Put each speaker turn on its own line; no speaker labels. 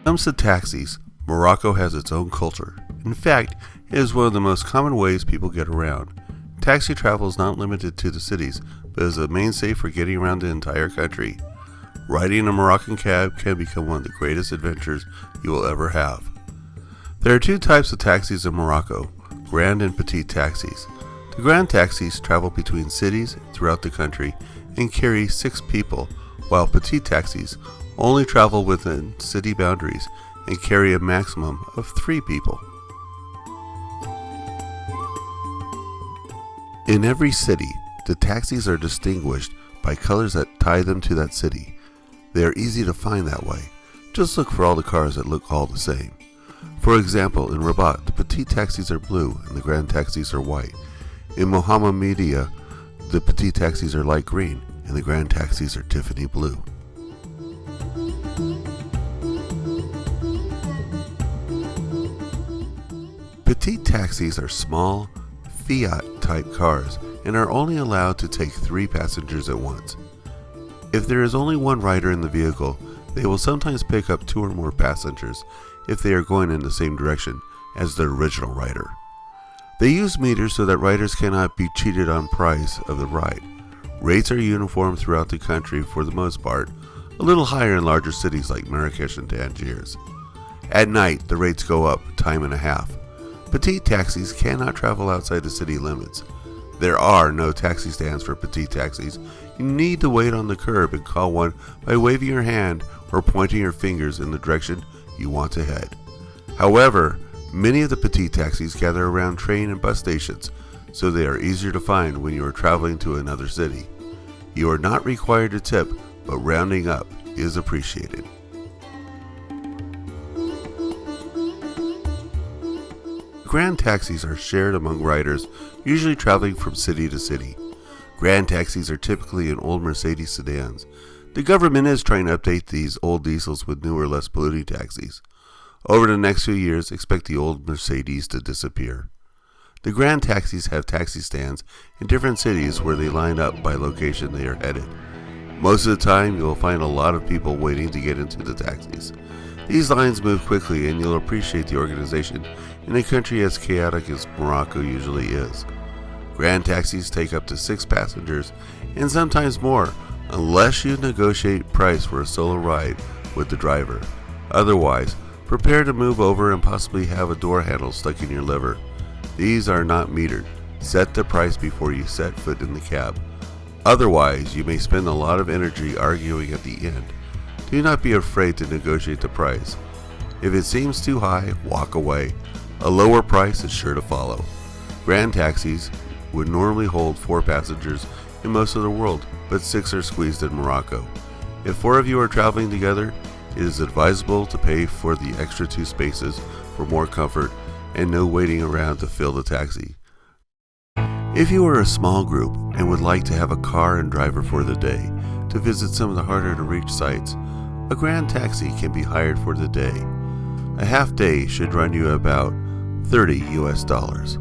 When it comes to taxis, Morocco has its own culture. In fact, it is one of the most common ways people get around. Taxi travel is not limited to the cities, but is a mainstay for getting around the entire country. Riding a Moroccan cab can become one of the greatest adventures you will ever have. There are two types of taxis in Morocco, Grand and Petite Taxis. The Grand taxis travel between cities throughout the country and carry 6 people, while Petite Taxis only travel within city boundaries and carry a maximum of 3 people. In every city, the taxis are distinguished by colors that tie them to that city. They are easy to find that way. Just look for all the cars that look all the same. For example, in RABAT, the Petite Taxis are blue and the Grand Taxis are white. In MOHAMMEDIA, the Petite Taxis are light green and the Grand Taxis are Tiffany blue. Petite Taxis are small, Fiat-type cars and are only allowed to take 3 passengers at once. If there is only one rider in the vehicle, they will sometimes pick up 2 or more passengers if they are going in the same direction as the original rider. They use meters so that riders cannot be cheated on price of the ride. Rates are uniform throughout the country for the most part, a little higher in larger cities like Marrakesh and Tangiers. At night, the rates go up time and a half. Petite taxis cannot travel outside the city limits. There are no taxi stands for petite taxis. You need to wait on the curb and call one by waving your hand or pointing your fingers in the direction you want to head. However, many of the petite taxis gather around train and bus stations, so they are easier to find when you are traveling to another city. You are not required to tip, but rounding up is appreciated. Grand taxis are shared among riders, usually traveling from city to city. Grand taxis are typically in old Mercedes sedans. The government is trying to update these old diesels with newer, less polluting taxis. Over the next few years, expect the old Mercedes to disappear. The Grand taxis have taxi stands in different cities where they line up by location they are headed. Most of the time, you will find a lot of people waiting to get into the taxis. These lines move quickly and you'll appreciate the organization in a country as chaotic as Morocco usually is. Grand taxis take up to 6 passengers and sometimes more, unless you negotiate price for a solo ride with the driver. Otherwise, prepare to move over and possibly have a door handle stuck in your liver. These are not metered. Set the price before you set foot in the cab. Otherwise, you may spend a lot of energy arguing at the end. Do not be afraid to negotiate the price. If it seems too high, walk away. A lower price is sure to follow. Grand taxis would normally hold 4 passengers in most of the world, but 6 are squeezed in Morocco. If 4 of you are traveling together, it is advisable to pay for the extra 2 spaces for more comfort and no waiting around to fill the taxi. If you are a small group and would like to have a car and driver for the day to visit some of the harder to reach sites, a Grand taxi can be hired for the day. A half day should run you about $30 US.